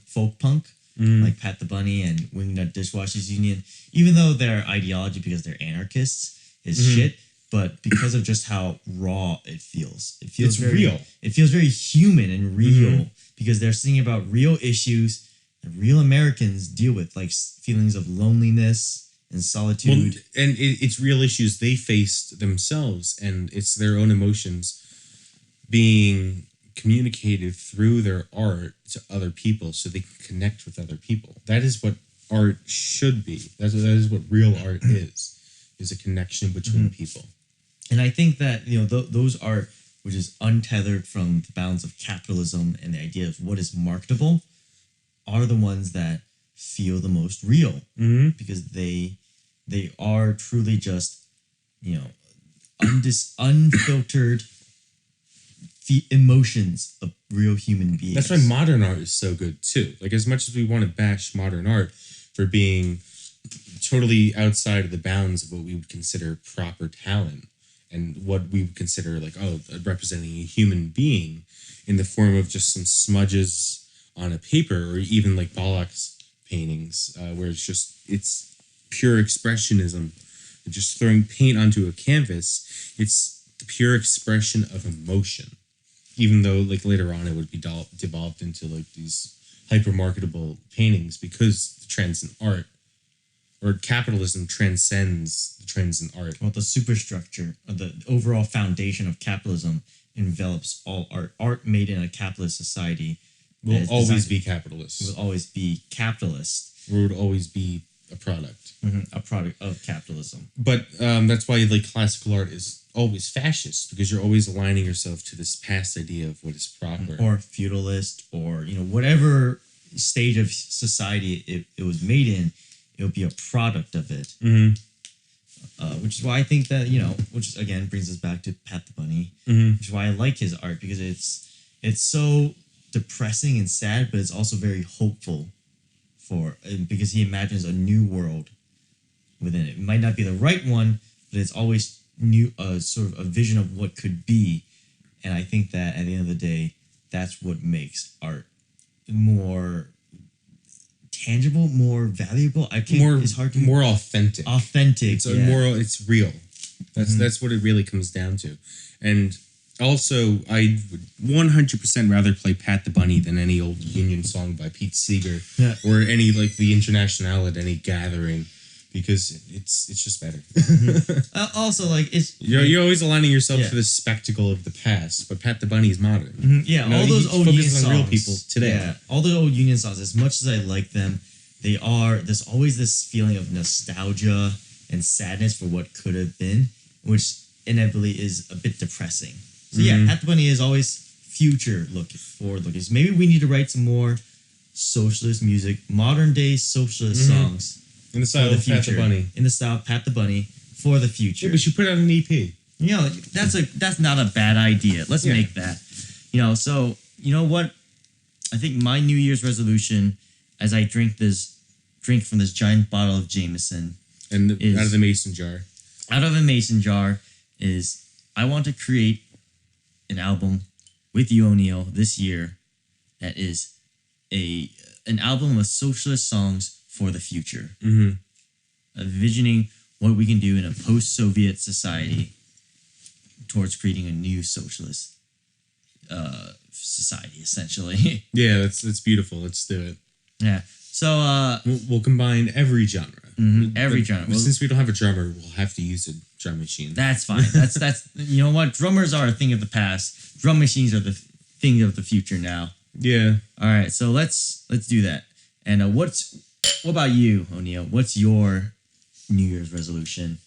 folk punk, like Pat the Bunny and Wingnut Dishwashers Union, even though their ideology, because they're anarchists, is shit. But because of just how raw it feels It's very real. It feels very human and real because they're singing about real issues that real Americans deal with, like feelings of loneliness and solitude. Well, and it's real issues they faced themselves, and it's their own emotions being communicated through their art to other people so they can connect with other people. That is what art should be. That is what real art is a connection between people. And I think that, you know, those art, which is untethered from the bounds of capitalism and the idea of what is marketable, are the ones that feel the most real because they are truly just, you know, unfiltered emotions of real human beings. That's why modern art is so good too. Like, as much as we want to bash modern art for being totally outside of the bounds of what we would consider proper talent and what we would consider like, representing a human being in the form of just some smudges on a paper, or even like Pollock's paintings, where it's pure expressionism, just throwing paint onto a canvas. It's the pure expression of emotion, even though like later on it would be devolved into like these hyper marketable paintings because the trends in art or capitalism transcends the trends in art. Well, the superstructure of the overall foundation of capitalism envelops all art. Art made in a capitalist society will always be capitalist. Will always be capitalist. Or would always be a product. A product of capitalism. But that's why like classical art is always fascist, because you're always aligning yourself to this past idea of what is proper. Or feudalist, or, you know, whatever stage of society it was made in, it would be a product of it. Which is why I think that, you know, which again brings us back to Pat the Bunny, which is why I like his art, because it's so depressing and sad, but it's also very hopeful because he imagines a new world within it. It might not be the right one, but it's always new, sort of a vision of what could be. And I think that at the end of the day, that's what makes art more tangible, more valuable. It's hard to more authentic. Authentic. It's real. That's what it really comes down to. And also, I would 100% rather play Pat the Bunny than any old Union song by Pete Seeger or any like the Internationale at any gathering, because it's just better. Also, like you're always aligning yourself to the spectacle of the past, but Pat the Bunny is modern. All those old Union songs, real people today. Yeah, all those old Union songs. As much as I like them, there's always this feeling of nostalgia and sadness for what could have been, which inevitably is a bit depressing. So Pat the Bunny is always forward looking. So maybe we need to write some more socialist music, modern day socialist songs in the style of Pat the Bunny. In the style of Pat the Bunny for the future. Yeah, we should put out an EP. You know, that's not a bad idea. Let's make that. You know, so you know what? I think my New Year's resolution, as I drink from this giant bottle of Jameson, out of the mason jar, is I want to create an album with you, O'Neill, this year that is an album of socialist songs for the future. Envisioning what we can do in a post-Soviet society towards creating a new socialist society, essentially. Yeah, that's beautiful. Let's do it. Yeah. So we'll combine every genre. Every genre. Well, since we don't have a drummer, we'll have to use a drum machine. That's fine. That's you know what? Drummers are a thing of the past. Drum machines are the thing of the future now. Yeah. All right. So let's do that. And what about you, O'Neill? What's your New Year's resolution?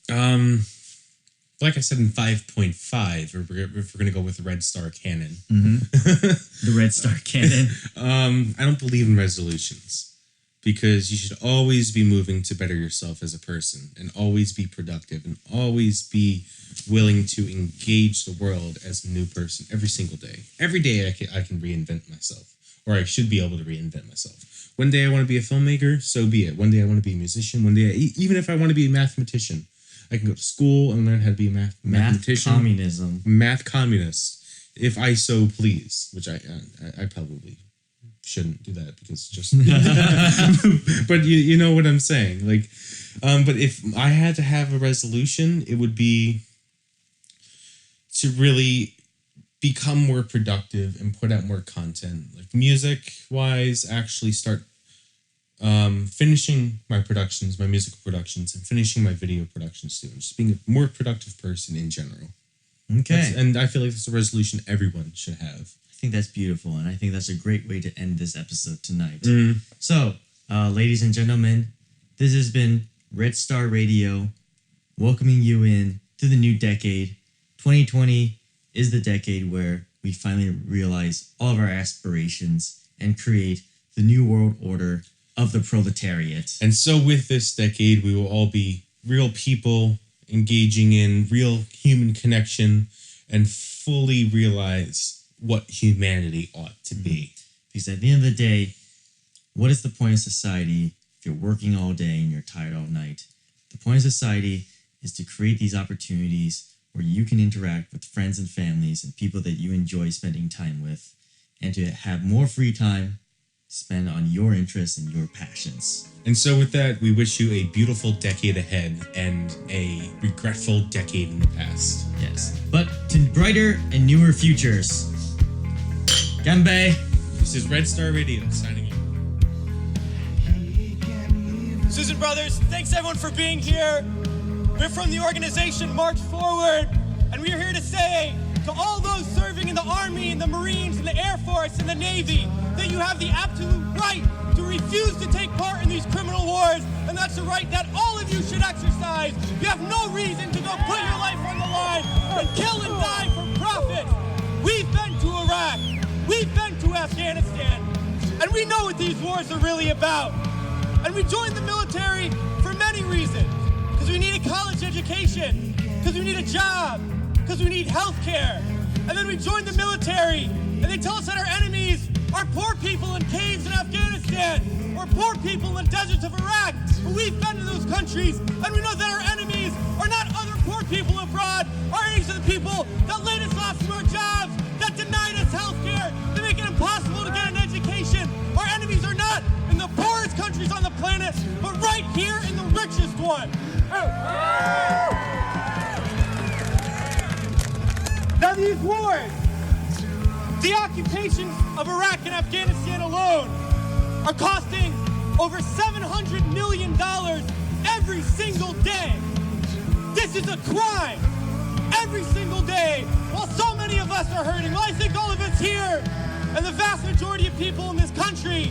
Like I said in 5.5, if we're gonna go with the Red Star Cannon. The Red Star Cannon. I don't believe in resolutions because you should always be moving to better yourself as a person and always be productive and always be willing to engage the world as a new person every single day. Every day I can reinvent myself, or I should be able to reinvent myself. One day I want to be a filmmaker, so be it. One day I want to be a musician. One day, even if I want to be a mathematician, I can go to school and learn how to be a mathematician. Math communist, if I so please, which I probably shouldn't do that because just but you know what I'm saying, like but if I had to have a resolution, it would be to really become more productive and put out more content, like music wise, actually start finishing my productions, my musical productions, and finishing my video productions too, and just being a more productive person in general. Okay. And I feel like that's a resolution everyone should have. I think that's beautiful, and I think that's a great way to end this episode tonight. So, ladies and gentlemen, this has been Red Star Radio, welcoming you in to the new decade. 2020 is the decade where we finally realize all of our aspirations and create the new world order of the proletariat. And so with this decade, we will all be real people engaging in real human connection and fully realize what humanity ought to be. Because at the end of the day, what is the point of society if you're working all day and you're tired all night? The point of society is to create these opportunities where you can interact with friends and families and people that you enjoy spending time with, and to have more free time to spend on your interests and your passions. And so with that, we wish you a beautiful decade ahead and a regretful decade in the past. Yes. But to brighter and newer futures. Ganbei. This is Red Star Radio signing off. Susan Brothers, thanks everyone for being here. We're from the organization March Forward, and we're here to say to all those serving in the Army, and the Marines, and the Air Force, and the Navy, that you have the absolute right to refuse to take part in these criminal wars, and that's a right that all of you should exercise. You have no reason to go put your life on the line and kill and die for profit. We've been to Iraq, we've been to Afghanistan, and we know what these wars are really about. And we joined the military for many reasons. Because we need a college education, because we need a job, because we need health care. And then we joined the military, and they tell us that our enemies are poor people in caves in Afghanistan, or poor people in the deserts of Iraq. But we've been to those countries, and we know that our enemies are not other poor people abroad. Our enemies are the people that laid us off from our jobs, that denied us health care, that make it impossible to get an education. Our enemies are not in the poorest countries on the planet, but right here in the richest one. Now these wars, the occupations of Iraq and Afghanistan alone, are costing over $700 million every single day. This is a crime every single day, while so many of us are hurting. Well, I think all of us here, and the vast majority of people in this country,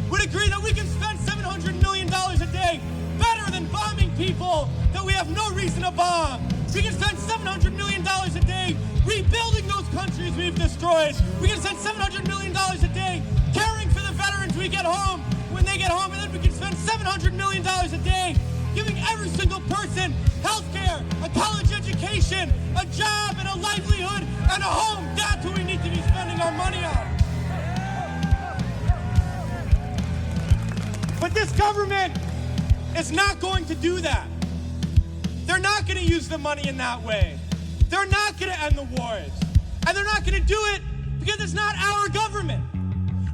would agree that we can spend $700 million a day better than bombing people that we have no reason to bomb. We can spend $700 million a day rebuilding those countries we've destroyed. We can spend $700 million a day caring for the veterans we get home when they get home. And then we can spend $700 million a day giving every single person health care, a college education, a job, and a livelihood, and a home. That's what we need to be spending our money on. But this government is not going to do that. They're not going to use the money in that way. They're not going to end the wars. And they're not going to do it because it's not our government.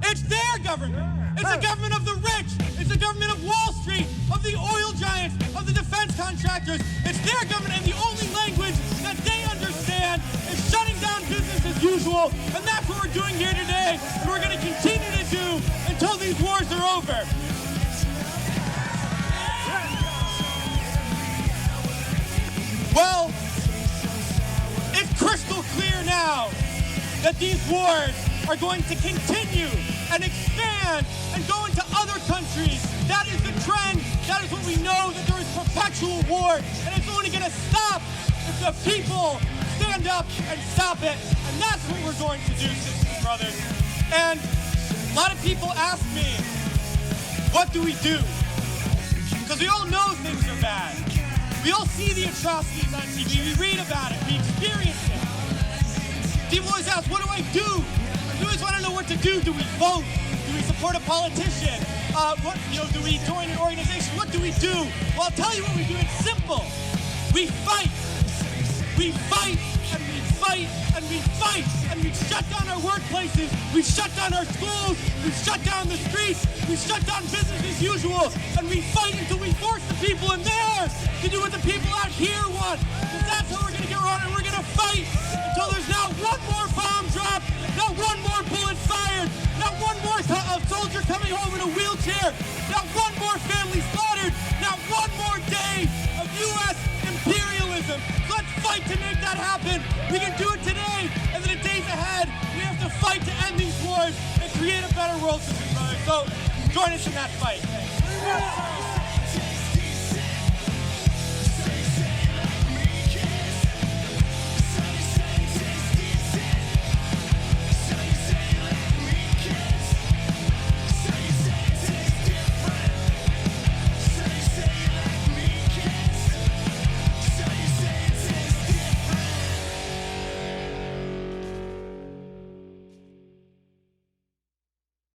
It's their government. It's the government of the rich. It's the government of Wall Street, of the oil giants, of the defense contractors. actors. It's their government, and the only language that they understand is shutting down business as usual. And that's what we're doing here today, and we're going to continue to do until these wars are over. Well, it's crystal clear now that these wars are going to continue and expand and go into other countries. That is the trend. That is what we know, that there is perpetual war, and it's only going to stop if the people stand up and stop it. And that's what we're going to do, sisters and brothers. And a lot of people ask me, what do we do? Because we all know things are bad. We all see the atrocities on TV. We read about it. We experience it. People always ask, what do I do? We always want to know what to do. Do we vote? Do we support a politician? Do we join an organization? What do we do? Well, I'll tell you what we do. It's simple. We fight. We fight and we fight and we fight, and we shut down our workplaces. We shut down our schools. We shut down the streets. We shut down business as usual, and we fight until we force the people in there to do what the people out here want. Because that's how we're going to get around, and we're going to fight until there's not one more bomb dropped, not one more bullet fired, not one more soldier coming home in a wheelchair, not one more family slaughtered, not one more day of U.S. imperialism. Let's fight to make that happen. We can do it today, and in the days ahead, we have to fight to end these wars and create a better world, sisters and brothers. So join us in that fight.